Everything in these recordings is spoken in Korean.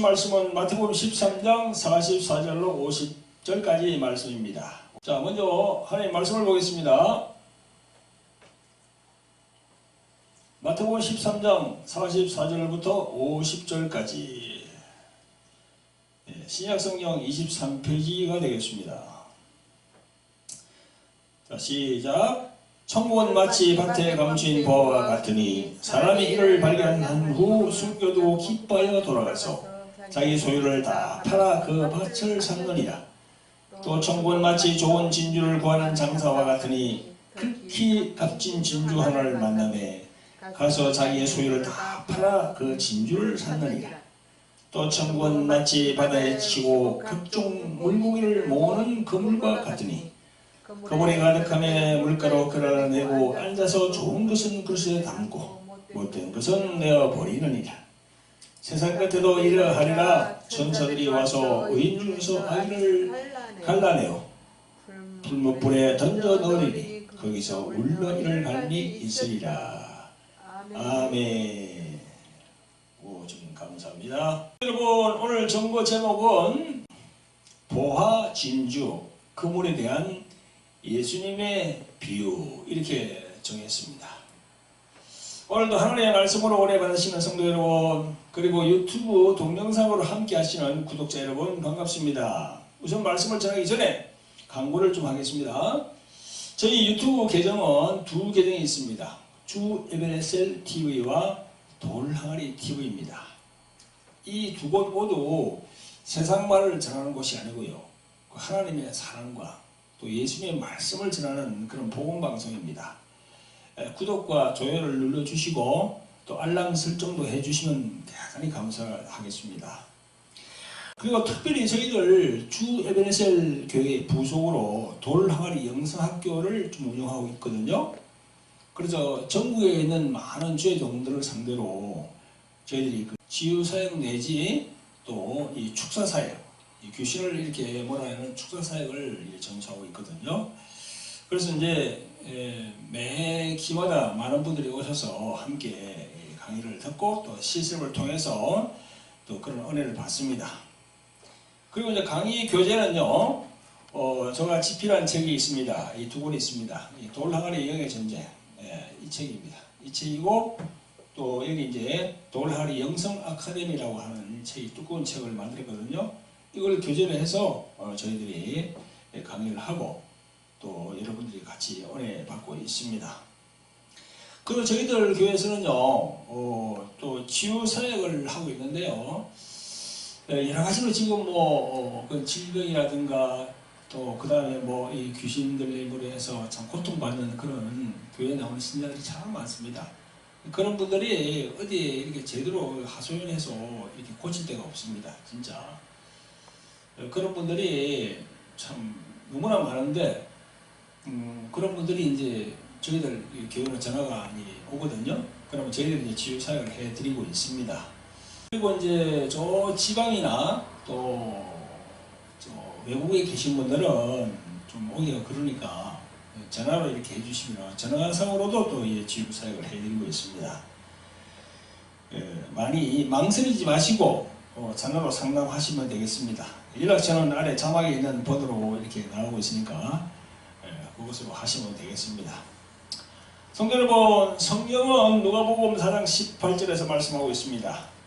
말씀은 마태복음 13장 44절로 50절까지 말씀입니다. 자, 먼저 하나님 말씀을 보겠습니다. 마태복음 13장 44절부터 50절까지 신약성경 23페이지가 되겠습니다. 자, 시작. 천국은 마치 밭에 감추인 보화와 같으니 사람이 이를 발견한 후 숨겨두고 기뻐하여 돌아가서 자기 소유를 다 팔아 그 밭을 샀느니라. 또 천국은 마치 좋은 진주를 구하는 장사와 같으니 극히 값진 진주 하나를 만나매 가서 자기의 소유를 다 팔아 그 진주를 샀느니라. 또 천국은 마치 바다에 치고 각종 물고기를 모으는 그물과 같으니 그물이 가득함에 물가로 끌어내고 앉아서 좋은 것은 그릇에 담고 못된 것은 내어버리느니라. 세상 끝에도 이러하리라. 천사들이 와서 의인 중에서 악인을 갈라내어 풀무불에 던져 넣으리니 거기서 울며 이를 갈미 있으리라. 아멘. 오, 주님 감사합니다. 여러분, 오늘 정보 제목은 보화, 진주, 그물에 대한 예수님의 비유, 이렇게 정했습니다. 오늘도 하나님의 말씀으로 오래 받으시는 성도 여러분, 그리고 유튜브 동영상으로 함께 하시는 구독자 여러분, 반갑습니다. 우선 말씀을 전하기 전에 광고를 좀 하겠습니다. 저희 유튜브 계정은 두 계정이 있습니다. 주 에베네셀 TV와 돌항아리 TV입니다. 이 두 곳 모두 세상말을 전하는 곳이 아니고요, 하나님의 사랑과 또 예수님의 말씀을 전하는 그런 복음방송입니다. 구독과 좋아요를 눌러주시고 또 알람 설정도 해주시면 대단히 감사하겠습니다. 그리고 특별히 저희들 주 에베네셀 교회 부속으로 돌항아리 영성학교를 좀 운영하고 있거든요. 그래서 전국에 있는 많은 주의종들을 상대로 저희들이 그 치유사역 내지 또 이 축사사역, 귀신을 이렇게 몰아내는 축사사역을 전수하고 있거든요. 그래서 이제 매 기마다 많은 분들이 오셔서 함께 강의를 듣고 또 실습을 통해서 또 그런 은혜를 받습니다. 그리고 이제 강의 교재는요, 제가 집필한 책이 있습니다. 이 두 권이 있습니다. 돌항아리 영의 전쟁, 이 책입니다. 이 책이고, 또 여기 이제 돌항아리 영성 아카데미라고 하는 책이 두꺼운 책을 만들었거든요. 이걸 교재를 해서 저희들이 강의를 하고 또 여러분들이 같이 은혜 받고 있습니다. 그리고 저희들 교회에서는요, 또 치유 사역을 하고 있는데요, 여러 가지로 지금 그 질병이라든가 또 그 다음에 이 귀신들에 무리해서 참 고통받는 그런 교회에 나오는 신자들이 참 많습니다. 그런 분들이 어디에 이렇게 제대로 하소연해서 이렇게 고칠 데가 없습니다. 진짜. 그런 분들이 참 너무나 많은데, 그런 분들이 이제 저희들 교회로 전화가 오거든요. 그러면 저희들이 이제 치유 사역을 해드리고 있습니다. 그리고 이제 저 지방이나 또 저 외국에 계신 분들은 좀 오기가 그러니까 전화로 이렇게 해주시면 전화상으로도 또 치유 사역을 해드리고 있습니다. 많이 망설이지 마시고 전화로 상담하시면 되겠습니다. 연락처는 아래 자막에 있는 번호로 이렇게 나오고 있으니까 그것으로 하시면 되겠습니다. 성도 여러분, 성경은 누가복음 4장 18절에서 말씀하고 있습니다.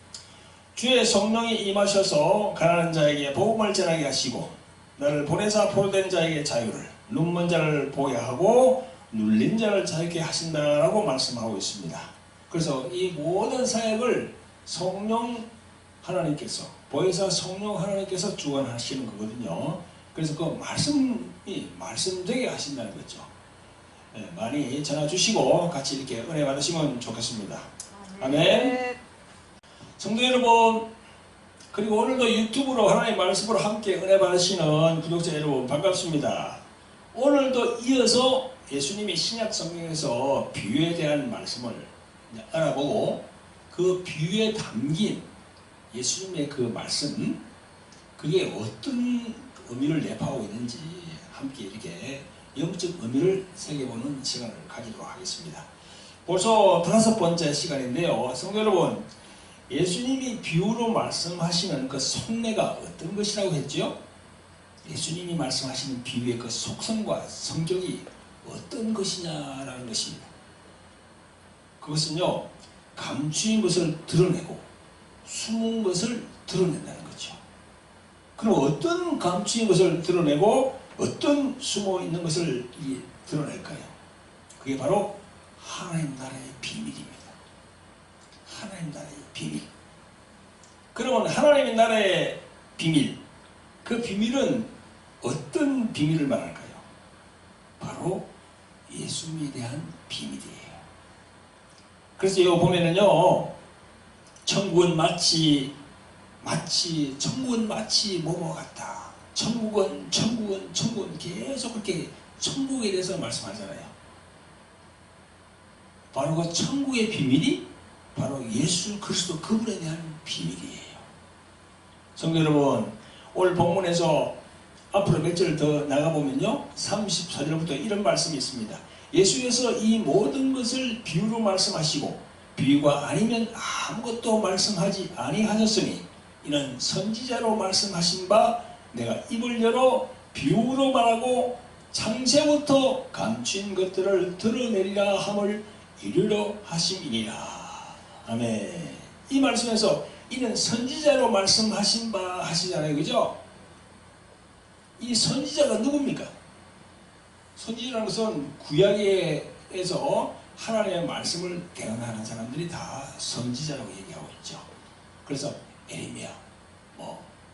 주의 성령이 임하셔서 가난한 자에게 복음을 전하게 하시고 나를 보내사 포로된 자에게 자유를, 눈먼 자를 보게 하고 눌린 자를 자유케 하신다라고 말씀하고 있습니다. 그래서 이 모든 사역을 성령 하나님께서, 보혜사 성령 하나님께서 주관하시는 거거든요. 그래서 그 말씀이 말씀되게 하신다는 거죠. 많이 전화 주시고 같이 이렇게 은혜 받으시면 좋겠습니다. 아멘. 성도 여러분, 그리고 오늘도 유튜브로 하나님의 말씀으로 함께 은혜 받으시는 구독자 여러분, 반갑습니다. 오늘도 이어서 예수님이 신약 성경에서 비유에 대한 말씀을 알아보고 그 비유에 담긴 예수님의 그 말씀, 그게 어떤 의미를 내포하고 있는지 함께 이렇게 영적 의미를 새겨보는 시간을 가지도록 하겠습니다. 벌써 5번째 시간인데요. 성도 여러분, 예수님이 비유로 말씀하시는 그 속내가 어떤 것이라고 했죠? 예수님이 말씀하시는 비유의 그 속성과 성격이 어떤 것이냐라는 것입니다. 그것은요, 감추인 것을 드러내고 숨은 것을 드러낸다는 거죠. 그럼 어떤 감추인 것을 드러내고 어떤 숨어 있는 것을 드러낼까요? 그게 바로 하나님 나라의 비밀입니다. 하나님 나라의 비밀. 그러면 하나님 나라의 비밀, 그 비밀은 어떤 비밀을 말할까요? 바로 예수님에 대한 비밀이에요. 그래서 이거 보면은요, 천국은 마치 뭐뭐 같다. 천국은 계속 그렇게 천국에 대해서 말씀하잖아요. 바로 그 천국의 비밀이 바로 예수 그리스도 그분에 대한 비밀이에요. 성도 여러분, 오늘 본문에서 앞으로 몇 절 더 나가보면요, 34절부터 이런 말씀이 있습니다. 예수께서 이 모든 것을 비유로 말씀하시고 비유가 아니면 아무것도 말씀하지 아니하셨으니 이는 선지자로 말씀하신 바 내가 입을 열어 비유로 말하고 창세부터 감춘 것들을 드러내리라 함을 이르러 하심이니라. 아멘. 이 말씀에서 이는 선지자로 말씀하신 바 하시잖아요. 그죠? 이 선지자가 누굽니까? 선지자라는 것은 구약에서 하나님의 말씀을 대언하는 사람들이 다 선지자라고 얘기하고 있죠. 그래서 에레미야,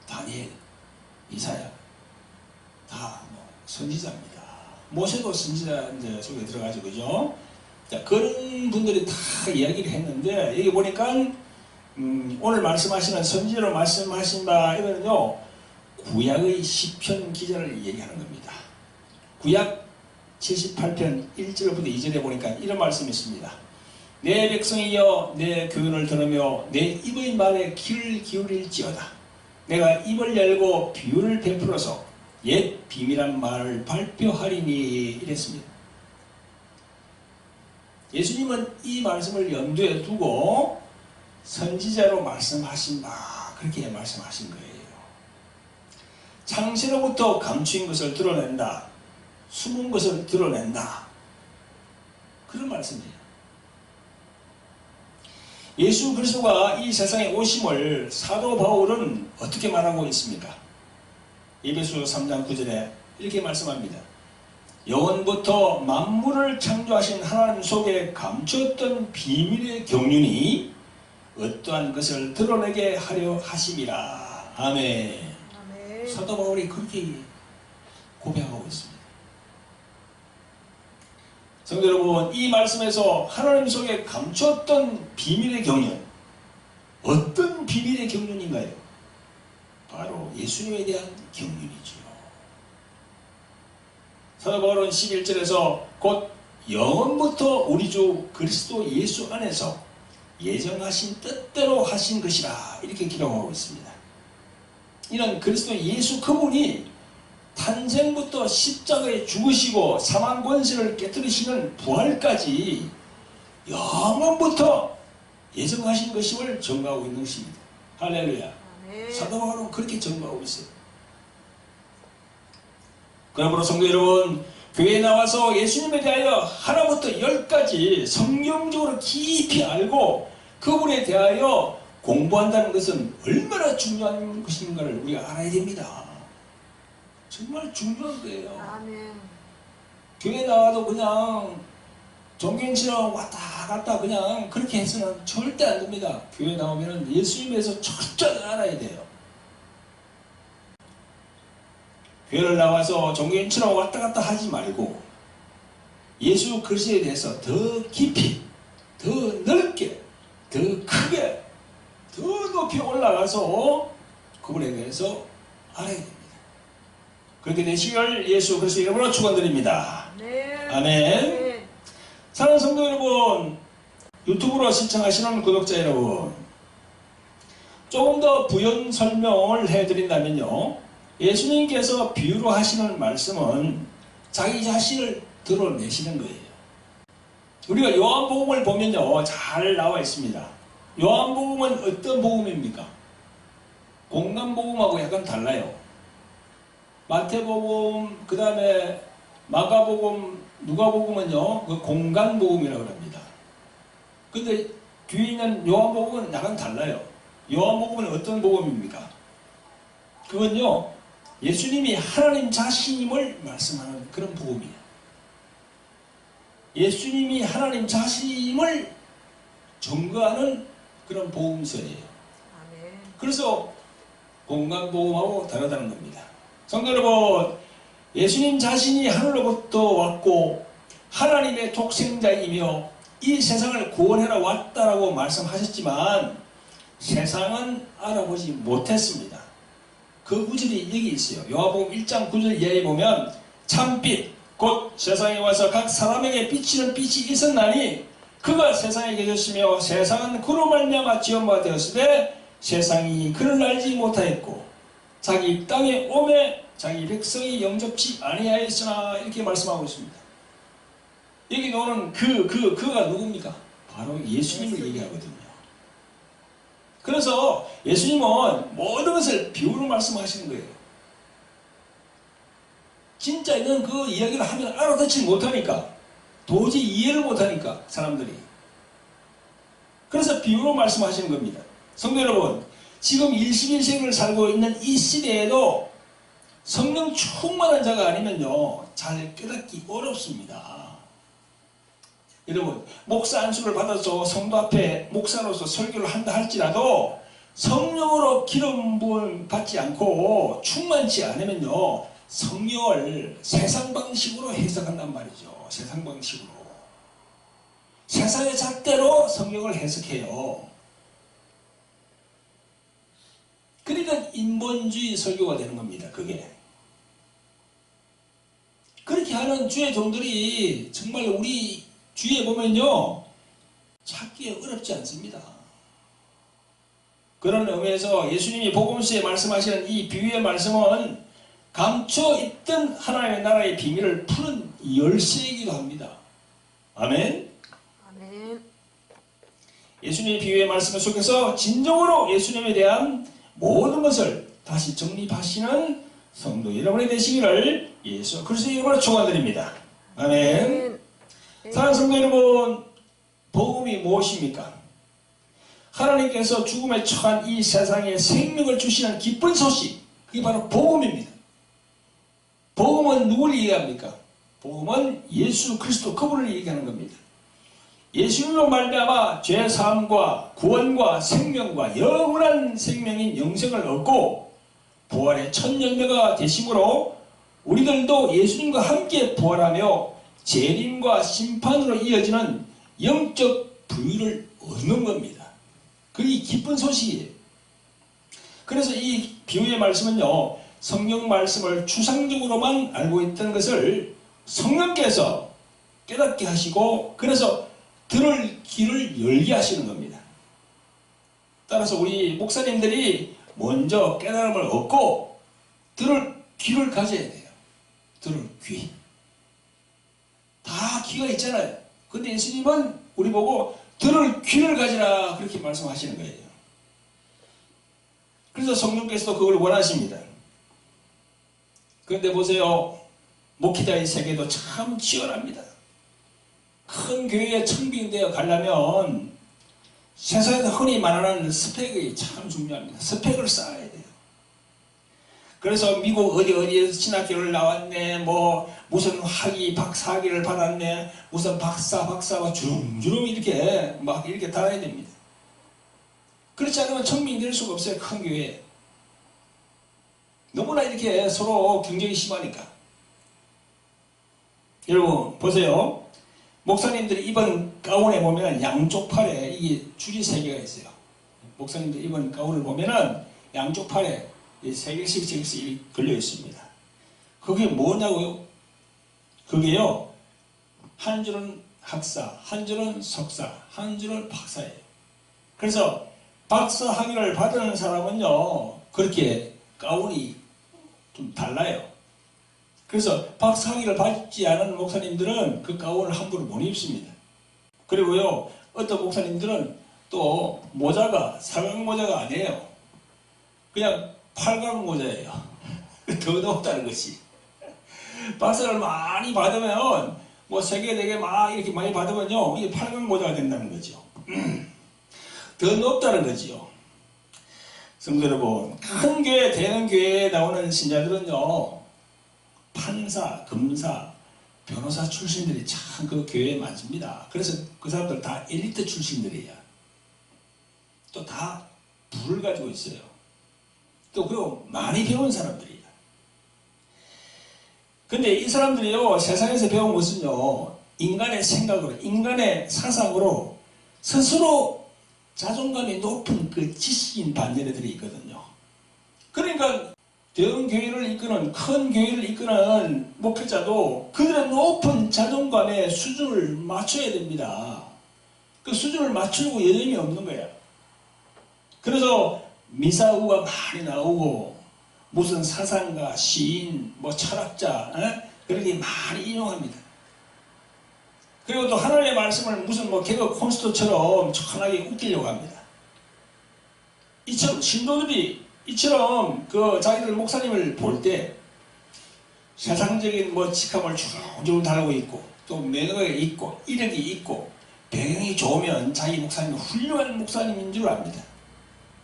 다니엘, 이사야 다 선지자입니다. 모세도 선지자 속에 들어가죠. 그죠? 자, 그런 분들이 다 이야기를 했는데 여기 보니까 오늘 말씀하시는 선지자로 말씀하신 바 이거는요, 구약의 시편 기자를 얘기하는 겁니다. 구약 78편 1절부터 2절에 보니까 이런 말씀이 있습니다. 내 백성이여 내 교훈을 들으며 내 입의 말에 귀를 기울일지어다. 내가 입을 열고 비유를 베풀어서 옛 비밀한 말을 발표하리니 이랬습니다. 예수님은 이 말씀을 염두에 두고 선지자로 말씀하신 바 그렇게 말씀하신 거예요. 창세로부터 감추인 것을 드러낸다. 숨은 것을 드러낸다. 그런 말씀이에요. 예수 그리스도가 이 세상에 오심을 사도 바울은 어떻게 말하고 있습니까? 에베소 3장 9절에 이렇게 말씀합니다. 영원부터 만물을 창조하신 하나님 속에 감추었던 비밀의 경륜이 어떠한 것을 드러내게 하려 하심이라. 아멘. 아멘. 사도 바울이 그렇게 고백하고 있습니다. 성도 여러분, 이 말씀에서 하나님 속에 감추었던 비밀의 경륜, 어떤 비밀의 경륜인가요? 바로 예수님에 대한 경륜이죠. 사도 바울은 11절에서 곧 영원부터 우리 주 그리스도 예수 안에서 예정하신 뜻대로 하신 것이라 이렇게 기록하고 있습니다. 이는 그리스도 예수 그분이 탄생부터 십자가에 죽으시고 사망 권세를 깨뜨리시는 부활까지 영원부터 예정하신 것임을 증거하고 있는 것입니다. 할렐루야. 사도 바울은 그렇게 증거하고 있어요. 그러므로 성도 여러분, 교회에 나와서 예수님에 대하여 하나부터 10까지 성경적으로 깊이 알고 그분에 대하여 공부한다는 것은 얼마나 중요한 것인가를 우리가 알아야 됩니다. 정말 중요한 거예요. 아멘. 교회 나와도 그냥 종교인처럼 왔다 갔다 그냥 그렇게 해서는 절대 안 됩니다. 교회 나오면 예수님에 대해서 철저히 알아야 돼요. 교회를 나와서 종교인처럼 왔다 갔다 하지 말고 예수 그리스도에 대해서 더 깊이, 더 넓게, 더 크게, 더 높이 올라가서 그분에 대해서 알아야 됩니다. 그렇게 되시길 예수 그리스도 이름으로 축원드립니다. 네. 아멘. 네. 사랑하는 성도 여러분, 유튜브로 시청하시는 구독자 여러분, 조금 더 부연 설명을 해드린다면요, 예수님께서 비유로 하시는 말씀은 자기 자신을 드러내시는 거예요. 우리가 요한복음을 보면요, 잘 나와 있습니다. 요한복음은 어떤 복음입니까? 공간복음하고 약간 달라요. 마태복음, 그 다음에 마가복음, 누가복음은요, 그 공간복음이라고 합니다. 근데 뒤에 있는 요한복음은 약간 달라요. 요한복음은 어떤 복음입니까? 그건요, 예수님이 하나님 자신임을 말씀하는 그런 복음이에요. 예수님이 하나님 자신임을 증거하는 그런 복음서예요. 그래서 공간복음하고 다르다는 겁니다. 성도 여러분, 예수님 자신이 하늘로부터 왔고 하나님의 독생자이며 이 세상을 구원하러 왔다라고 말씀하셨지만 세상은 알아보지 못했습니다. 그 구절이 여기 있어요. 요한복음 1장 9절 이하에 보면 참빛 곧 세상에 와서 각 사람에게 비치는 빛이 있었나니 그가 세상에 계셨으며 세상은 그로 말미암아 지음바 되었으되 세상이 그를 알지 못하였고 자기 땅에 오매 자기 백성이 영접치 아니하였으나 이렇게 말씀하고 있습니다. 여기 나오는 그가 누굽니까? 바로 예수님을 얘기하거든요. 그래서 예수님은 모든 것을 비유로 말씀하시는 거예요. 진짜 있는 그 이야기를 하면 알아듣지 못하니까, 도저히 이해를 못하니까 사람들이. 그래서 비유로 말씀하시는 겁니다. 성도 여러분, 지금 21세기를 살고 있는 이 시대에도 성령 충만한 자가 아니면요 잘 깨닫기 어렵습니다. 여러분, 목사 안수를 받아서 성도 앞에 목사로서 설교를 한다 할지라도 성령으로 기름 부음 받지 않고 충만치 않으면요 성령을 세상 방식으로 해석한단 말이죠. 세상 방식으로. 세상의 잣대로 성령을 해석해요. 그러니까 인본주의 설교가 되는 겁니다. 그게. 그렇게 하는 주의 종들이 정말 우리 주위에 보면요 찾기 어렵지 않습니다. 그런 의미에서 예수님이 복음서에 말씀하시는 이 비유의 말씀은 감춰있던 하나님의 나라의 비밀을 푸는 열쇠이기도 합니다. 아멘. 아멘. 예수님의 비유의 말씀 속에서 진정으로 예수님에 대한 모든 것을 다시 정립하시는 성도 여러분이 되시기를 예수 그리스도의 이름으로 축원드립니다. 아멘. 사랑하는 성도 여러분, 복음이 무엇입니까? 하나님께서 죽음에 처한 이 세상에 생명을 주시는 기쁜 소식, 그게 바로 복음입니다. 복음은 누굴 얘기합니까? 복음은 예수 그리스도 그분을 얘기하는 겁니다. 예수님으로 말미암아 죄사함과 구원과 생명과 영원한 생명인 영생을 얻고 부활의 첫 열매가 되심으로 우리들도 예수님과 함께 부활하며 재림과 심판으로 이어지는 영적 부유를 얻는 겁니다. 그게 기쁜 소식이에요. 그래서 이 비유의 말씀은요 성경 말씀을 추상적으로만 알고 있던 것을 성령께서 깨닫게 하시고 그래서 들을 귀를 열게 하시는 겁니다. 따라서 우리 목사님들이 먼저 깨달음을 얻고 들을 귀를 가져야 돼요. 들을 귀. 다 귀가 있잖아요. 근데 예수님은 우리 보고 들을 귀를 가지라 그렇게 말씀하시는 거예요. 그래서 성령께서도 그걸 원하십니다. 그런데 보세요. 목회자의 세계도 참 치열합니다. 큰 교회에 청빙되어 가려면 세상에서 흔히 말하는 스펙이 참 중요합니다. 스펙을 쌓아야 돼요. 그래서 미국 어디에서 신학교를 나왔네, 뭐 무슨 학위 박사학위를 받았네, 무슨 박사가 주름주름 이렇게 막 이렇게 달아야 됩니다. 그렇지 않으면 청빙될 수가 없어요. 큰 교회에. 너무나 이렇게 서로 경쟁이 심하니까. 여러분 보세요. 목사님들이 입은 가운에 보면 양쪽 팔에 이게 줄이 3개가 있어요. 목사님들 입은 가운을 보면은 양쪽 팔에 3개씩 걸려 있습니다. 그게 뭐냐고요? 그게요, 한 줄은 학사, 한 줄은 석사, 한 줄은 박사예요. 그래서 박사 학위를 받은 사람은요, 그렇게 가운이 좀 달라요. 그래서 박사 학위를 받지 않은 목사님들은 그 가운을 함부로 못 입습니다. 그리고요, 어떤 목사님들은 또 모자가 사각 모자가 아니에요. 그냥 팔각 모자예요. 더 높다는 것이. 박사를 많이 받으면 뭐 3개, 4개 막 이렇게 많이 받으면요 이게 팔각 모자가 된다는 거죠. 더 높다는 거지요. 성도 여러분, 큰 교회, 대형 교회에 나오는 신자들은요 판사, 검사, 변호사 출신들이 참 그 교회에 많습니다. 그래서 그 사람들 다 엘리트 출신들이에요. 또 다 부를 가지고 있어요. 또 그리고 많이 배운 사람들이에요. 근데 이 사람들이요 세상에서 배운 것은요 인간의 생각으로, 인간의 사상으로 스스로 자존감이 높은 그 지식인 반열애들이 있거든요. 그러니까 대형 교회를 이끄는, 큰 교회를 이끄는 목회자도 그들의 높은 자존감의 수준을 맞춰야 됩니다. 그 수준을 맞추고 여념이 없는 거야. 그래서 미사우가 많이 나오고 무슨 사상가, 시인, 뭐 철학자 그런 게 많이 인용합니다. 그리고 또 하나님의 말씀을 무슨 뭐 개그 콘서트처럼 천하게 웃기려고 합니다. 이처럼 신도들이 이처럼 그 자기들 목사님을 볼 때 세상적인 뭐 직함을 주렁주렁 달고 있고 또 명예가 있고 이력이 있고 배경이 좋으면 자기 목사님이 훌륭한 목사님인 줄 압니다.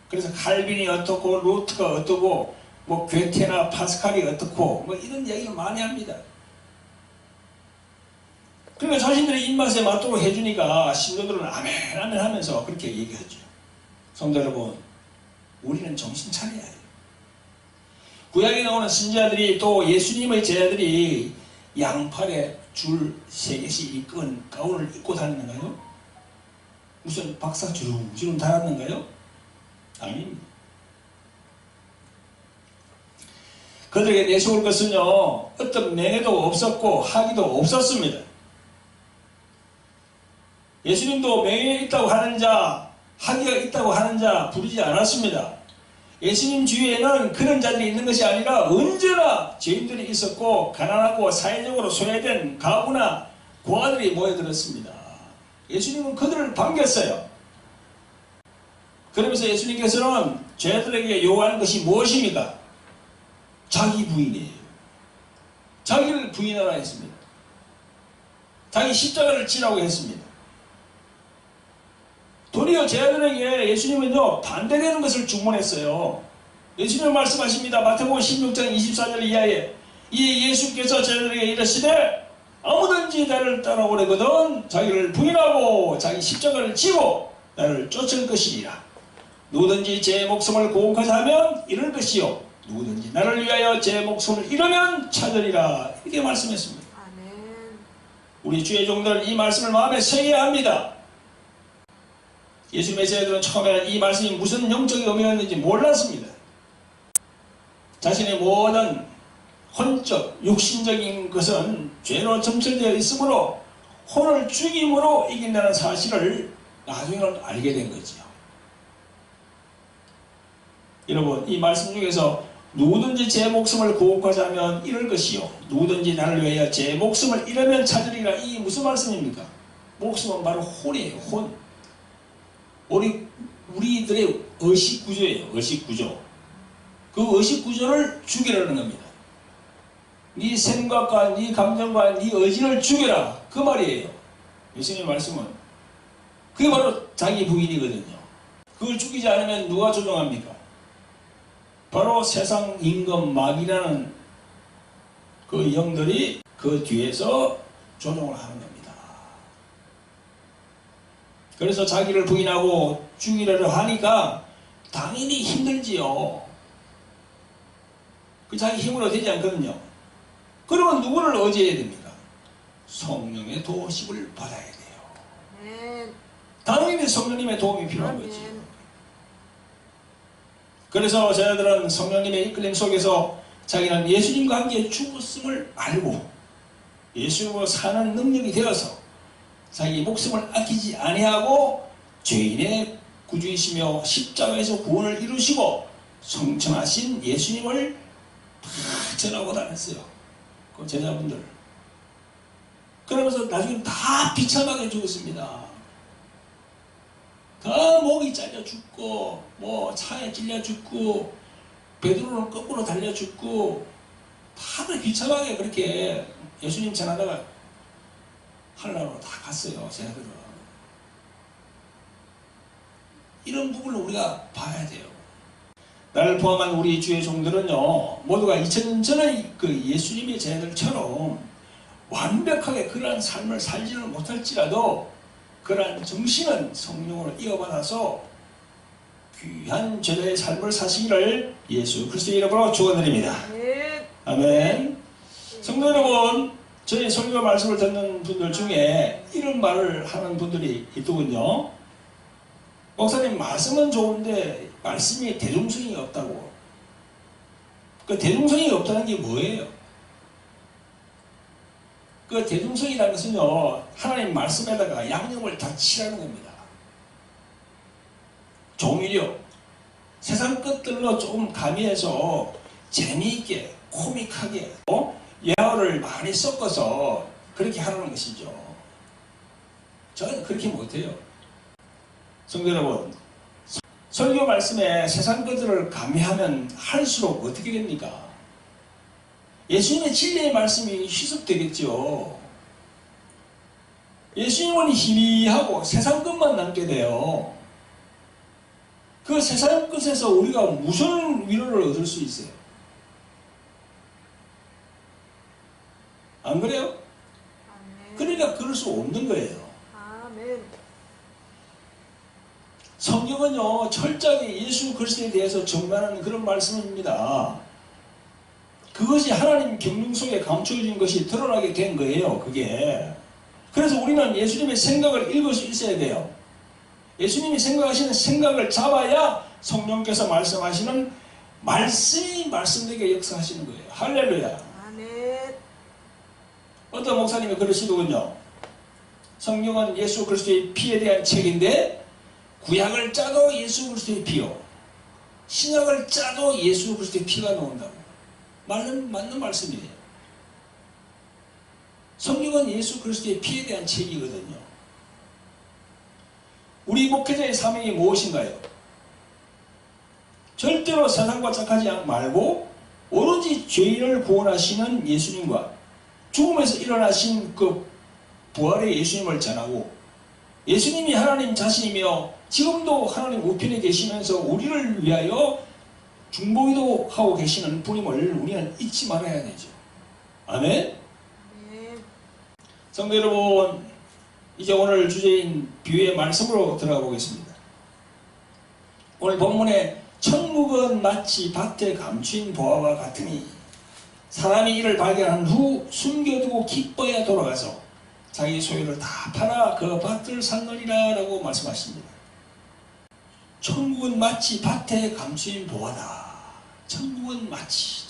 그래서 칼빈이 어떻고 루트가 어떻고 뭐 괴테나 파스칼이 어떻고 뭐 이런 이야기를 많이 합니다. 그러니까 자신들의 입맛에 맞도록 해주니까 신도들은 아멘 아멘 하면서 그렇게 얘기하죠. 성도 여러분, 우리는 정신 차려야 해요. 구약에 나오는 신자들이 또 예수님의 제자들이 양팔에 줄 3개씩 입은 가운을 입고 다녔는가요? 무슨 박사 주름주름 달았는가요? 아닙니다. 그들에게 내세울 것은요 어떤 명예도 없었고 학위도 없었습니다. 예수님도 명예가 있다고 하는 자, 학위가 있다고 하는 자 부르지 않았습니다. 예수님 주위에는 그런 자들이 있는 것이 아니라 언제나 죄인들이 있었고 가난하고 사회적으로 소외된 가부나 고아들이 모여들었습니다. 예수님은 그들을 반겼어요. 그러면서 예수님께서는 죄들에게 요구하는 것이 무엇입니까? 자기 부인이에요. 자기를 부인하라 했습니다. 자기 십자가를 지라고 했습니다. 도리어 제자들에게 예수님은요 반대되는 것을 주문했어요. 예수님은 말씀하십니다. 마태복음 16장 24절 이하에 이 예수께서 제자들에게 이르시되 아무든지 나를 따라오려거든 자기를 부인하고 자기 십자가를 지고 나를 쫓을 것이니라. 누구든지 제 목숨을 고혹하자 하면 잃을 것이요 누구든지 나를 위하여 제 목숨을 잃으면 찾으리라. 이렇게 말씀했습니다. 아멘. 우리 주의 종들은 이 말씀을 마음에 새겨야 합니다. 예수님의 제자들은 처음에는 이 말씀이 무슨 영적인 의미였는지 몰랐습니다. 자신의 모든 혼적, 육신적인 것은 죄로 점철되어 있으므로 혼을 죽임으로 이긴다는 사실을 나중에는 알게 된 거지요. 여러분, 이 말씀 중에서 누구든지 제 목숨을 구속하자면 잃을 것이요 누구든지 나를 위하여 제 목숨을 잃으면 찾으리라. 이 무슨 말씀입니까? 목숨은 바로 혼이에요. 혼. 우리들의 의식구조예요. 의식구조. 그 의식구조를 죽이라는 겁니다. 네 생각과 네 감정과 네 의지를 죽여라. 그 말이에요. 예수님의 말씀은. 그게 바로 자기 부인이거든요. 그걸 죽이지 않으면 누가 조종합니까? 바로 세상 임금 마귀라는 그 영들이 그 뒤에서 조종을 하는 겁니다. 그래서 자기를 부인하고 죽이려고 하니까 당연히 힘들지요. 그 자기 힘으로 되지 않거든요. 그러면 누구를 의지해야 됩니까? 성령의 도우심을 받아야 돼요. 당연히 성령님의 도움이 필요한 거지. 그래서 저희들은 성령님의 이끌림 속에서 자기는 예수님과 함께 죽었음을 알고 예수님으로 사는 능력이 되어서 자기 목숨을 아끼지 아니하고 죄인의 구주이시며 십자가에서 구원을 이루시고 성천하신 예수님을 다 전하고 다녔어요. 그 제자분들. 그러면서 나중에 다 비참하게 죽었습니다. 다 목이 잘려 죽고 뭐 차에 찔려 죽고 베드로는 거꾸로 달려 죽고 다들 비참하게 그렇게 예수님 전하다가 하늘나라로 다 갔어요. 쟤네들은. 이런 부분을 우리가 봐야 돼요. 나를 포함한 우리 주의 종들은요, 모두가 2000년 전의 그 예수님의 쟤네들처럼 완벽하게 그러한 삶을 살지는 못할지라도 그러한 정신은 성령으로 이어받아서 귀한 제자의 삶을 사시기를 예수 그리스도의 이름으로 축원드립니다. 아멘. 성도 여러분, 저희 설교 말씀을 듣는 분들 중에 이런 말을 하는 분들이 있더군요. 목사님, 말씀은 좋은데 말씀이 대중성이 없다고. 그 대중성이 없다는 게 뭐예요? 그 대중성이라는 것은요, 하나님 말씀에다가 양념을 다 칠하는 겁니다. 조미료, 세상 것들로 조금 가미해서 재미있게, 코믹하게, 예화를 많이 섞어서 그렇게 하는 것이죠. 저는 그렇게 못해요. 성도 여러분, 설교 말씀에 세상 것들을 가미하면 할수록 어떻게 됩니까? 예수님의 진리의 말씀이 희석되겠죠. 예수님은 희미하고 세상 것만 남게 돼요. 그 세상 것에서 우리가 무슨 위로를 얻을 수 있어요? 안 그래요? 아멘. 그러니까 그럴 수 없는 거예요. 아멘. 성경은요, 철저하게 예수 그리스도에 대해서 정말하는 그런 말씀입니다. 그것이 하나님 경륜 속에 감춰진 것이 드러나게 된 거예요, 그게. 그래서 우리는 예수님의 생각을 읽을 수 있어야 돼요. 예수님이 생각하시는 생각을 잡아야 성령께서 말씀하시는 말씀이 말씀되게 역사하시는 거예요. 할렐루야. 아멘. 어떤 목사님이 그러시더군요. 성경은 예수 그리스도의 피에 대한 책인데 구약을 짜도 예수 그리스도의 피요, 신약을 짜도 예수 그리스도의 피가 나온다고. 맞는 말씀이에요. 성경은 예수 그리스도의 피에 대한 책이거든요. 우리 목회자의 사명이 무엇인가요? 절대로 세상과 짝하지 말고 오로지 죄인을 구원하시는 예수님과 죽음에서 일어나신 그 부활의 예수님을 전하고, 예수님이 하나님 자신이며 지금도 하나님 우편에 계시면서 우리를 위하여 중보기도 하고 계시는 분임을 우리는 잊지 말아야 되죠. 아멘. 성도 여러분, 이제 오늘 주제인 비유의 말씀으로 들어가 보겠습니다. 오늘 본문에 천국은 마치 밭에 감추인 보화와 같으니 사람이 이를 발견한 후 숨겨두고 기뻐야 돌아가서 자기 소유를 다 팔아 그 밭을 샀느니라 라고 말씀하십니다. 천국은 마치 밭에 감추인 보화다. 천국은 마치.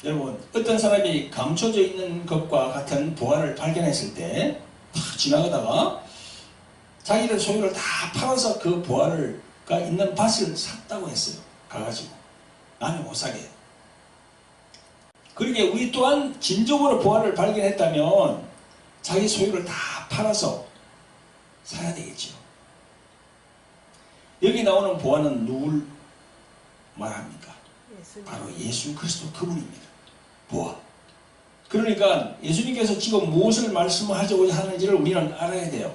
여러분, 어떤 사람이 감춰져 있는 것과 같은 보화를 발견했을 때 탁 지나가다가 자기의 소유를 다 팔아서 그 보화가 있는 밭을 샀다고 했어요. 가가지고 나는 못 사게. 그러게 우리 또한 진정으로 보화를 발견했다면 자기 소유를 다 팔아서 사야 되겠죠. 여기 나오는 보화는 누굴 말합니까? 바로 예수 그리스도 그분입니다. 보화. 그러니까 예수님께서 지금 무엇을 말씀하고자 하는지를 우리는 알아야 돼요.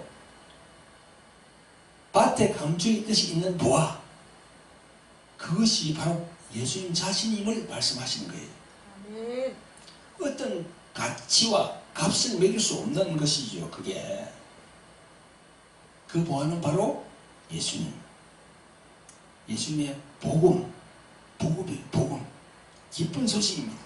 밭에 감춰있듯이 있는 보화, 그것이 바로 예수님 자신임을 말씀하시는 거예요. 아멘. 어떤 가치와 값을 매길 수 없는 것이죠. 그게 그 보화는 바로 예수님, 예수님의 복음, 복음, 기쁜 소식입니다.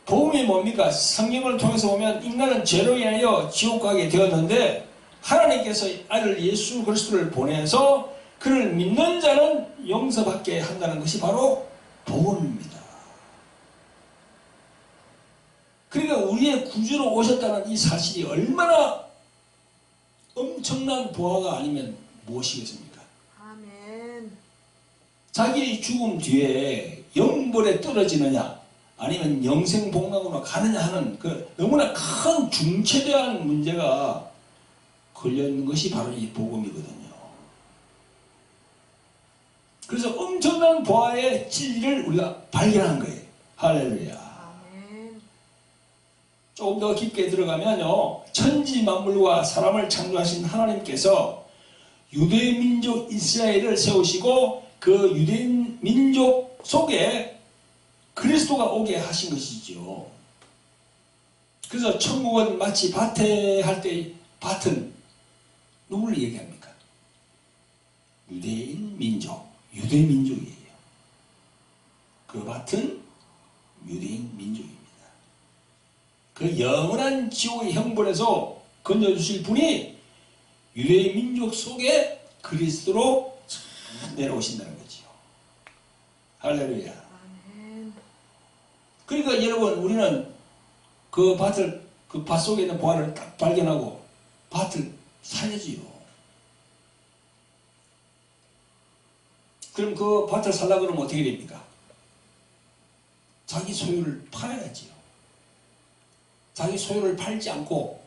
복음이 뭡니까? 성경을 통해서 보면 인간은 죄로 인하여 지옥 가게 되었는데 하나님께서 아들 예수 그리스도를 보내서 그를 믿는 자는 용서받게 한다는 것이 바로 복음입니다. 그러니까 우리의 구주로 오셨다는 이 사실이 얼마나 엄청난 보화가 아니면 무엇이겠습니까? 아멘. 자기의 죽음 뒤에 영벌에 떨어지느냐 아니면 영생복락으로 가느냐 하는 그 너무나 큰 중체대한 문제가 걸려있는 것이 바로 이 복음이거든요. 그래서 엄청난 보아의 진리를 우리가 발견한 거예요. 할렐루야. 조금 더 깊게 들어가면요, 천지 만물과 사람을 창조하신 하나님께서 유대 민족 이스라엘을 세우시고 그 유대 민족 속에 그리스도가 오게 하신 것이죠. 그래서 천국은 마치 밭에 할 때 밭은 누구를 얘기합니까? 유대인 민족, 유대 민족이에요. 그 밭은 유대인 민족입니다. 그 영원한 지옥의 형벌에서 건져주실 분이 유대 민족 속에 그리스도로 내려오신다는 거지요. 할렐루야. 그러니까 여러분, 우리는 그 밭을, 그 밭 속에 있는 보화를 딱 발견하고 밭을 사야지요. 그럼 그 밭을 살려고 그러면 어떻게 됩니까? 자기 소유를 팔아야지요. 자기 소유를 팔지 않고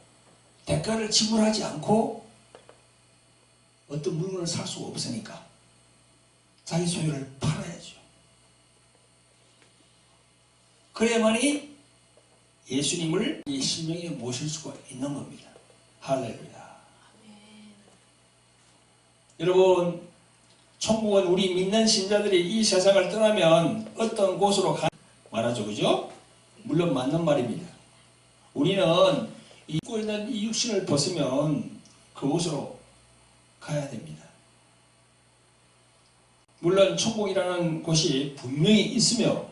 대가를 지불하지 않고 어떤 물건을 살 수가 없으니까 자기 소유를 팔아야죠. 그래야만이 예수님을 이 심령에 모실 수가 있는 겁니다. 할렐루야. 여러분, 천국은 우리 믿는 신자들이 이 세상을 떠나면 어떤 곳으로 말하죠, 그죠? 물론 맞는 말입니다. 우리는 입고 있는 이 육신을 벗으면 그곳으로 가야 됩니다. 물론 천국이라는 곳이 분명히 있으며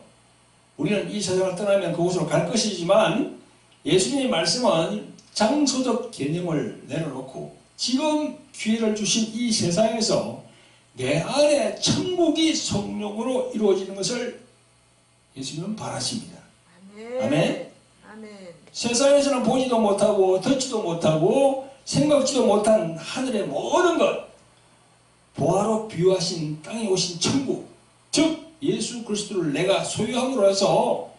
우리는 이 세상을 떠나면 그곳으로 갈 것이지만 예수님의 말씀은 장소적 개념을 내려놓고 지금 기회를 주신 이 세상에서 내 안에 천국이 성령으로 이루어지는 것을 예수님은 바라십니다. 아멘. 아멘. 세상에서는 보지도 못하고 듣지도 못하고 생각지도 못한 하늘의 모든 것, 보화로 비유하신 땅에 오신 천국, 즉 예수 그리스도를 내가 소유함으로 해서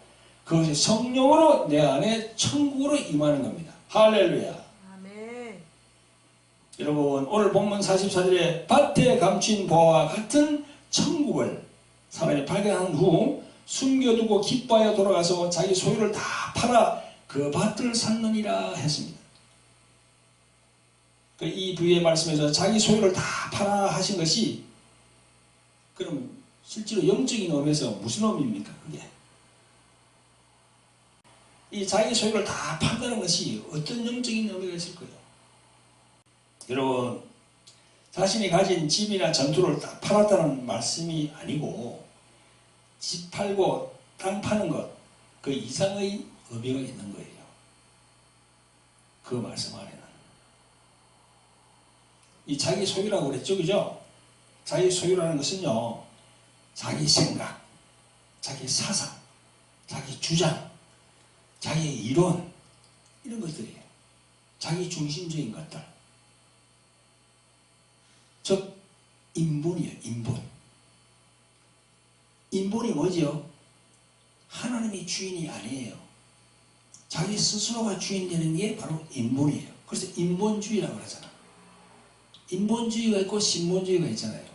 그것이 성령으로 내 안에 천국으로 임하는 겁니다. 할렐루야. 아멘. 여러분, 오늘 본문 44절에 밭에 감춘 보화와 같은 천국을 사람이 발견한 후 숨겨두고 기뻐하여 돌아가서 자기 소유를 다 팔아 그 밭을 샀느니라 했습니다. 이 부의 말씀에서 자기 소유를 다 팔아 하신 것이 그럼 실제로 영적인 의미에서 무슨 의미입니까? 그게 이 자기 소유를 다 판다는 것이 어떤 영적인 의미가 있을 거예요? 여러분, 자신이 가진 집이나 전투를 다 팔았다는 말씀이 아니고 집 팔고 땅 파는 것, 그 이상의 의미가 있는 거예요. 그 말씀 안에는 이 자기 소유라고 그랬죠, 그죠? 자기 소유라는 것은요, 자기 생각, 자기 사상, 자기 주장, 자기의 이론, 이런 것들이에요. 자기 중심적인 것들. 즉 인본이에요. 인본. 인본이 뭐지요? 하나님이 주인이 아니에요. 자기 스스로가 주인 되는 게 바로 인본이에요. 그래서 인본주의라고 하잖아. 인본주의가 있고 신본주의가 있잖아요.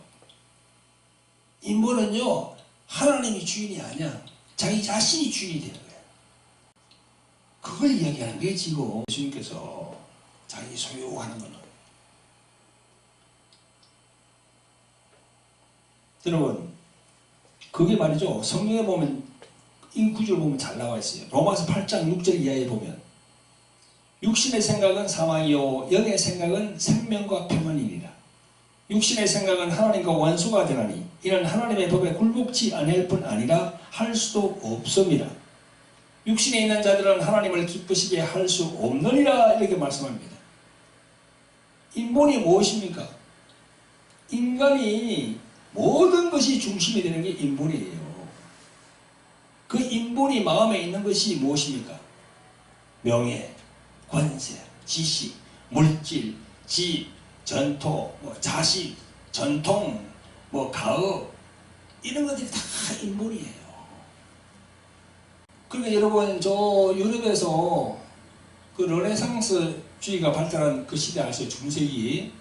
인본은요, 하나님이 주인이 아니야. 자기 자신이 주인이 되는 거예요. 그걸 이야기하는 게 지금 예수님께서 자기 소유하는 거는. 여러분, 그게 말이죠. 성경에 보면 이 구절 보면 잘 나와 있어요. 로마서 8장 6절 이하에 보면 육신의 생각은 사망이요 영의 생각은 생명과 평안이니라. 육신의 생각은 하나님과 원수가 되나니 이는 하나님의 법에 굴복지 아니할 뿐 아니라 할 수도 없습니다. 육신에 있는 자들은 하나님을 기쁘시게 할 수 없느니라 이렇게 말씀합니다. 인본이 무엇입니까? 인간이 모든 것이 중심이 되는 게 인본이에요. 그 인본이 마음에 있는 것이 무엇입니까? 명예, 권세, 지식, 물질, 집, 전토, 자식, 전통, 가업 이런 것들이 다 인본이에요. 그러니까 여러분 저 유럽에서 그 르네상스주의가 발달한 그 시대 아시죠? 중세기.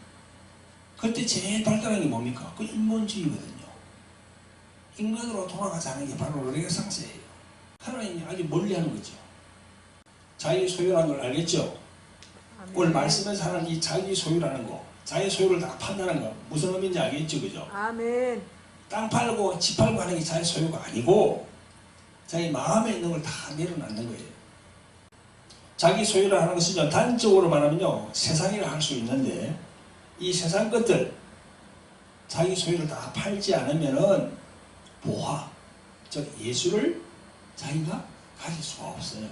그때 제일 발달한 게 뭡니까? 그 인본주의거든요. 인간으로 돌아가자는 게 바로 르네상스예요. 하나님이 아주 멀리하는 거죠. 자기 소유라는 걸 알겠죠? 아멘. 오늘 말씀에서 하는 이 자기 소유라는 거, 자기 소유를 다 판다는 거 무슨 의미인지 알겠죠? 그죠? 아멘. 땅 팔고 집 팔고 하는 게 자기 소유가 아니고 자기 마음에 있는 걸 다 내려놓는 거예요. 자기 소유라 하는 것은 단적으로 말하면요 세상이라 할 수 있는데 이 세상 것들 자기 소유를 다 팔지 않으면은 보화, 즉 예수를 자기가 가질 수가 없어요.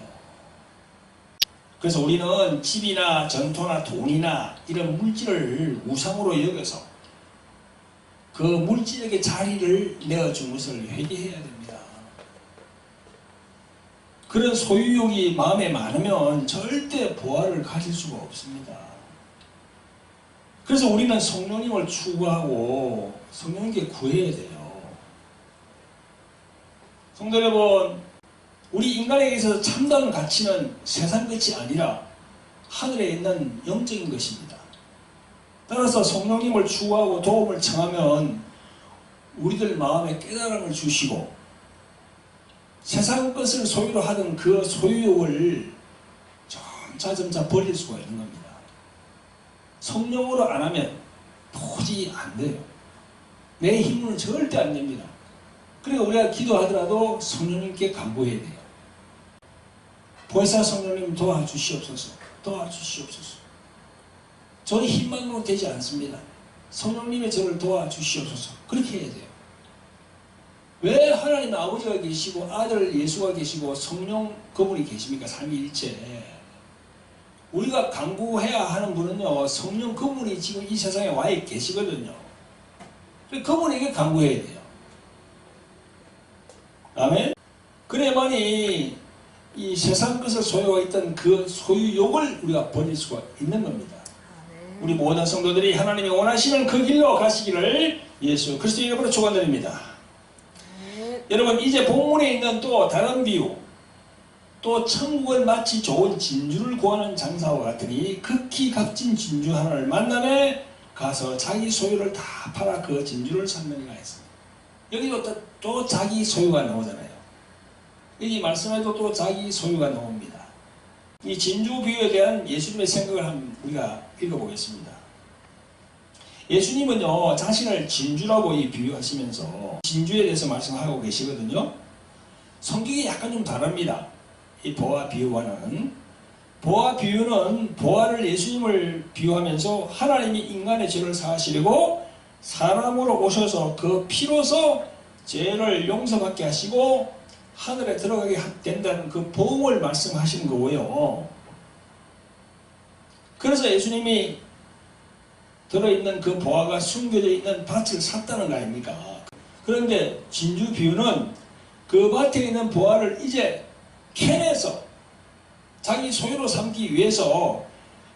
그래서 우리는 집이나 전토나 돈이나 이런 물질을 우상으로 여겨서 그 물질에게 자리를 내어준 것을 회개해야 됩니다. 그런 소유욕이 마음에 많으면 절대 보화를 가질 수가 없습니다. 그래서 우리는 성령님을 추구하고 성령님께 구해야 돼요. 성도 여러분, 우리 인간에게 있어서 참다운 가치는 세상 것이 아니라 하늘에 있는 영적인 것입니다. 따라서 성령님을 추구하고 도움을 청하면 우리들 마음에 깨달음을 주시고 세상 것을 소유로 하던 그 소유욕을 점차 버릴 수가 있는 겁니다. 성령으로 안 하면 도저히 안 돼요. 내 힘으로는 절대 안 됩니다. 그러니까 우리가 기도하더라도 성령님께 간구해야 돼요. 보혜사 성령님 도와주시옵소서. 도와주시옵소서. 저의 힘만으로 되지 않습니다. 성령님의 저를 도와주시옵소서. 그렇게 해야 돼요. 왜 하나님 아버지가 계시고 아들 예수가 계시고 성령 그분이 계십니까? 삼위일체. 우리가 간구해야 하는 분은요 성령 그분이 지금 이 세상에 와 계시거든요. 그분에게 간구해야 돼요. 아멘. 그래야만이 이 세상 것을 소유하고 있던 그 소유욕을 우리가 버릴 수가 있는 겁니다. 아멘. 우리 모든 성도들이 하나님이 원하시는 그 길로 가시기를 예수 그리스도 이름으로 축원드립니다. 여러분 이제 본문에 있는 또 다른 비유, 또 천국은 마치 좋은 진주를 구하는 장사와 같으니 극히 값진 진주 하나를 만남에 가서 자기 소유를 다 팔아 그 진주를 샀느니라 했습니다. 여기도 또 자기 소유가 나오잖아요. 여기 말씀에도 또 자기 소유가 나옵니다. 이 진주 비유에 대한 예수님의 생각을 한번 우리가 읽어보겠습니다. 예수님은요 자신을 진주라고 비유하시면서 진주에 대해서 말씀하고 계시거든요. 성경이 약간 좀 다릅니다. 이 보화 비유와는. 보화 비유는 보화를 예수님을 비유하면서 하나님이 인간의 죄를 사하시려고 사람으로 오셔서 그 피로서 죄를 용서받게 하시고 하늘에 들어가게 된다는 그 보응을 말씀하신 거고요. 그래서 예수님이 들어있는 그 보화가 숨겨져 있는 밭을 샀다는 거 아닙니까? 그런데 진주 비유는 그 밭에 있는 보화를 이제 캐내서 자기 소유로 삼기 위해서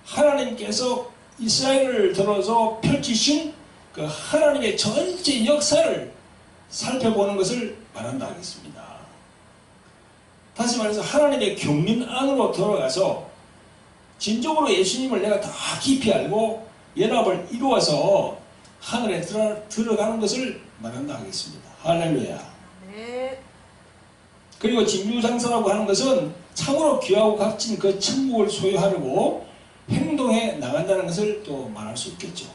하나님께서 이스라엘을 들어서 펼치신 그 하나님의 전체 역사를 살펴보는 것을 말한다 하겠습니다. 다시 말해서 하나님의 경륜 안으로 들어가서 진정으로 예수님을 내가 다 깊이 알고 연합을 이루어서 하늘에 들어가는 것을 말한다 하겠습니다. 할렐루야. 네. 그리고 진주장사라고 하는 것은 참으로 귀하고 값진 그 천국을 소유하려고 행동해 나간다는 것을 또 말할 수 있겠죠.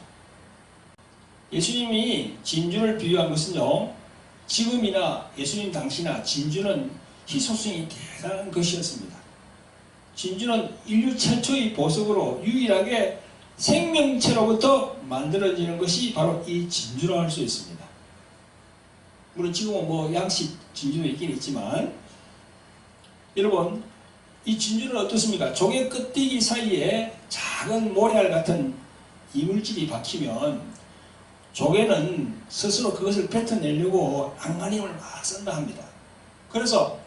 예수님이 진주를 비유한 것은요, 지금이나 예수님 당시나 진주는 희소성이 대단한 것이었습니다. 진주는 인류 최초의 보석으로 유일하게 생명체로부터 만들어지는 것이 바로 이 진주라고 할 수 있습니다. 물론 지금은 뭐 양식 진주도 있긴 있지만, 여러분 이 진주는 어떻습니까? 조개 껍데기 사이에 작은 모래알 같은 이물질이 박히면 조개는 스스로 그것을 뱉어내려고 안간힘을 막 쓴다 합니다. 그래서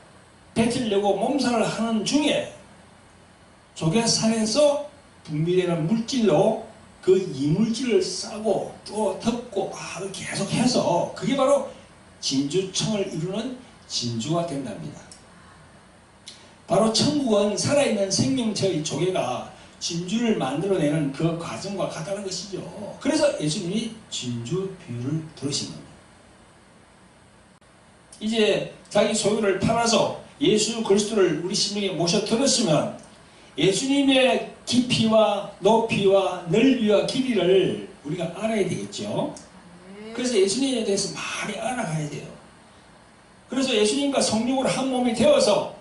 뱉으려고 몸살을 하는 중에 조개살에서 분비되는 물질로 그 이물질을 싸고 또 덮고 계속해서 그게 바로 진주청을 이루는 진주가 된답니다. 바로 천국은 살아있는 생명체의 조개가 진주를 만들어내는 그 과정과 같다는 것이죠. 그래서 예수님이 진주 비유를 들으신 겁니다. 이제 자기 소유를 팔아서 예수 그리스도를 우리 심령에 모셔 들었으면 예수님의 깊이와 높이와 넓이와 길이를 우리가 알아야 되겠죠. 그래서 예수님에 대해서 많이 알아가야 돼요. 그래서 예수님과 성령으로 한 몸이 되어서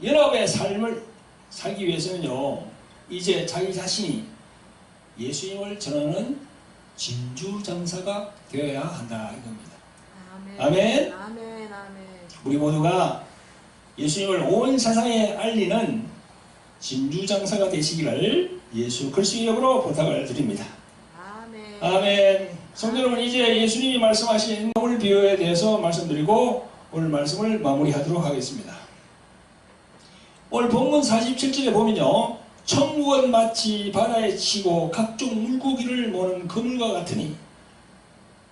연합의 삶을 살기 위해서는요, 이제 자기 자신이 예수님을 전하는 진주장사가 되어야 한다 이겁니다. 아멘. 아멘. 우리 모두가 예수님을 온 세상에 알리는 진주장사가 되시기를 예수 그리스도의 이름으로 부탁을 드립니다. 아멘. 아멘. 성도 여러분, 이제 예수님이 말씀하신 오늘 비유에 대해서 말씀드리고 오늘 말씀을 마무리하도록 하겠습니다. 오늘 본문 47절에 보면요, 천국은 마치 바다에 치고 각종 물고기를 모는 그물과 같으니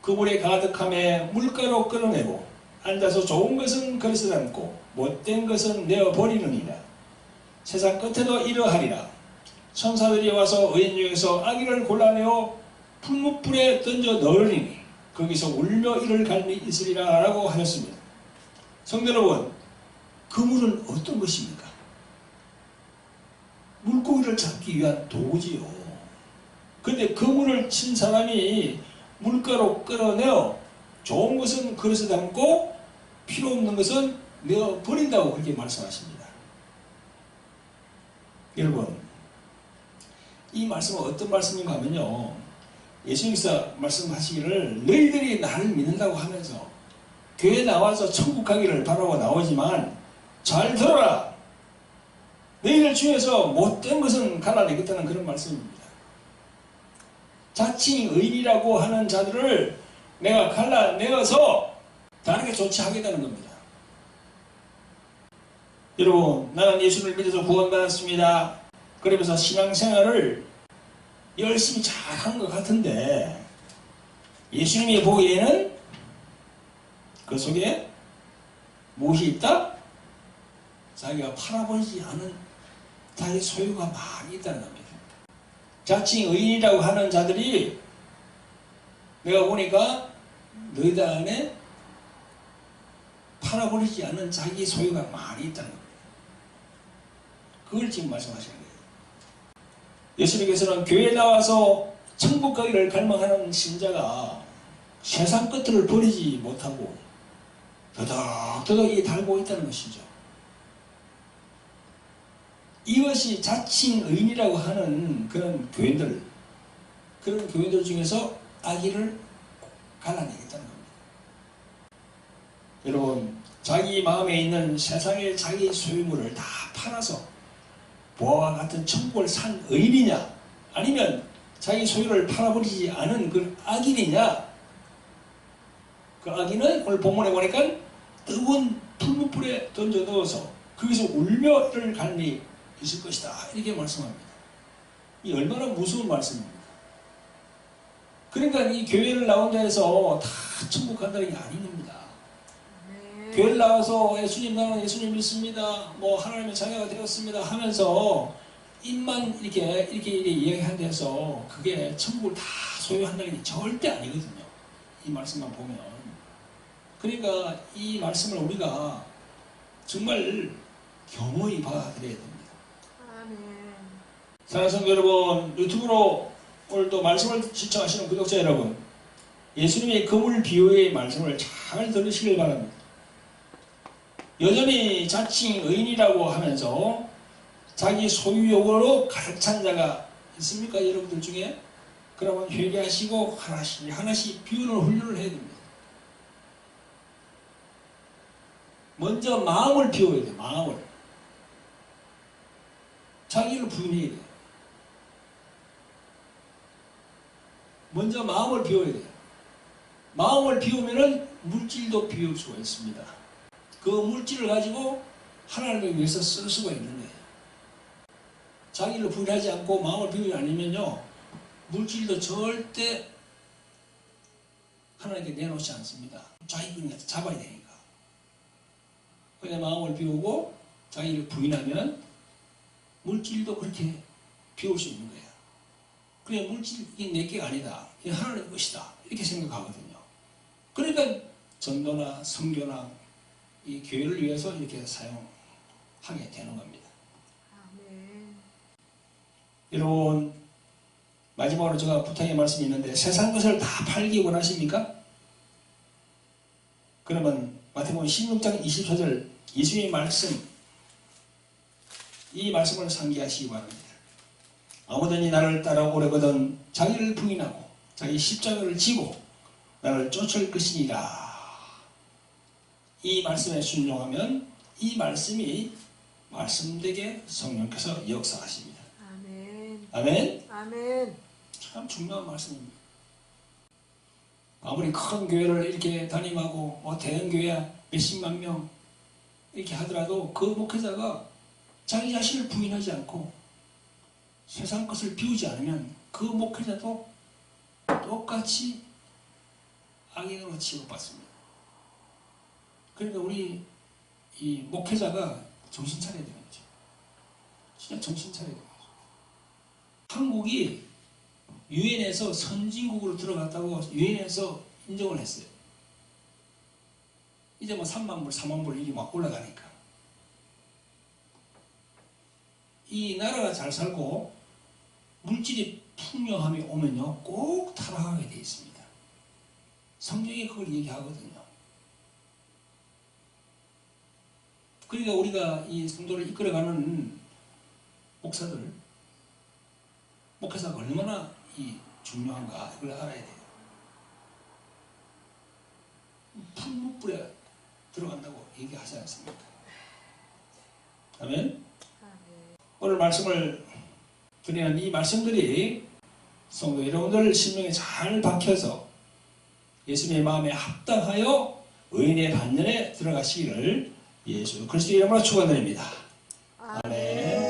그물에 가득함에 물가로 끌어내고 앉아서 좋은 것은 그릇에 담고 못된 것은 내어버리느니라. 세상 끝에도 이러하리라. 천사들이 와서 의인 중에서 악인을 골라내어 풀무불에 던져 넣으리니 거기서 울며 이를 갈미 있으리라 라고 하셨습니다. 성도 여러분, 그물은 어떤 것입니까? 물고기를 잡기 위한 도구지요. 그런데 그물을 친 사람이 물가로 끌어내어 좋은 것은 그릇에 담고 필요 없는 것은 내어 버린다고 그렇게 말씀하십니다. 여러분, 이 말씀은 어떤 말씀인가 하면요, 예수님께서 말씀하시기를 너희들이 나를 믿는다고 하면서 교회에 나와서 천국 가기를 바라고 나오지만 잘 들어라, 너희들 중에서 못된 것은 갈라내겠다는 그런 말씀입니다. 자칭 의인이라고 하는 자들을 내가 갈라내어서 다르게 조치하겠다는 겁니다. 여러분, 나는 예수를 믿어서 구원받았습니다. 그러면서 신앙생활을 열심히 잘한 것 같은데 예수님이 보기에는 그 속에 무엇이 있다? 자기가 팔아버리지 않은 자기 소유가 많이 있다는 겁니다. 자칭 의인이라고 하는 자들이 내가 보니까 너희들 안에 팔아버리지 않은 자기 소유가 많이 있다는 겁니다. 그걸 지금 말씀하시는 거예요. 예수님께서는 교회에 나와서 천국 가기를 갈망하는 신자가 세상 것들을 버리지 못하고 더덕더덕 달고 있다는 것이죠. 이것이 자칭 의인이라고 하는 그런 교회들 중에서 악의를 갈라내겠다는 겁니다. 여러분, 자기 마음에 있는 세상의 자기 소유물을 다 팔아서 보아와 같은 천국을 산 의인이냐, 아니면 자기 소유를 팔아버리지 않은 그 악인이냐. 그 악인은 오늘 본문에 보니까 뜨거운 풀무불에 던져 넣어서 거기서 울며 이를 갈미 있을 것이다 이렇게 말씀합니다. 이 얼마나 무서운 말씀입니다. 그러니까 이 교회를 나온 자에서 다 천국 간다는 게 아닌 겁니다. 교회를 나와서 예수님, 나는 예수님 믿습니다, 뭐 하나님의 자녀가 되었습니다 하면서 입만 이렇게 이야기한 데서 그게 천국을 다 소유한다는 게 절대 아니거든요. 이 말씀만 보면. 그러니까 이 말씀을 우리가 정말 겸허히 받아들여야 됩니다. 아멘. 사랑하는 성도 여러분, 유튜브로 오늘도 말씀을 시청하시는 구독자 여러분, 예수님의 그물 비유의 말씀을 잘 들으시길 바랍니다. 여전히 자칭 의인이라고 하면서 자기 소유욕으로 가득 찬 자가 있습니까? 여러분들 중에? 그러면 회개하시고 하나씩 비우는 훈련을 해야 됩니다. 먼저 마음을 비워야 돼요. 마음을. 자기를 부인해야 돼요. 먼저 마음을 비워야 돼요. 마음을 비우면은 물질도 비울 수가 있습니다. 그 물질을 가지고 하나님을 위해서 쓸 수가 있는 거예요. 자기를 부인하지 않고 마음을 비우지 않으면요, 물질도 절대 하나님께 내놓지 않습니다. 자기 그냥 잡아야 되니까. 그냥 마음을 비우고 자기를 부인하면 물질도 그렇게 비울 수 있는 거예요. 그래, 물질이 내게 아니다. 이 하나님의 것이다. 이렇게 생각하거든요. 그러니까 전도나 선교나 이 교회를 위해서 이렇게 사용하게 되는 겁니다. 아멘. 여러분, 마지막으로 제가 부탁의 말씀이 있는데 세상 것을 다 팔기 원하십니까? 그러면 마태복음 16장 24절 예수님의 말씀, 이 말씀을 상기하시기 바랍니다. 아무든지 나를 따라오려거든 자기를 부인하고 자기 십자가를 지고 나를 쫓을 것이니라. 이 말씀에 순종하면 이 말씀이 말씀되게 성령께서 역사하십니다. 아멘. 아멘. 아멘. 참 중요한 말씀입니다. 아무리 큰 교회를 이렇게 담임하고 대형 교회 몇십만 명 이렇게 하더라도 그 목회자가 자기 자신을 부인하지 않고 세상 것을 비우지 않으면 그 목회자도 똑같이 악인으로 취급받습니다. 그러니까 우리 이 목회자가 정신 차려야 되는 거죠. 진짜 정신 차려야 되는 거죠. 한국이 유엔에서 선진국으로 들어갔다고 유엔에서 인정을 했어요. 이제 뭐 3만 불, 4만 불 이게 막 올라가니까. 이 나라가 잘 살고 물질이 풍요함이 오면요 꼭 타락하게 되어 있습니다. 성경이 그걸 얘기하거든요. 그러니까 우리가 이 성도를 이끌어가는 목사들, 목회자가 얼마나 이 중요한가 이걸 알아야 돼요. 풀무불에 들어간다고 얘기하지 않습니까? 아멘. 아멘. 오늘 말씀을 드리는 이 말씀들이 성도 여러분들 심령에 잘 박혀서 예수님의 마음에 합당하여 의인의 반열에 들어가시기를 예수 그리스도의 이름으로 축원드립니다. 아멘.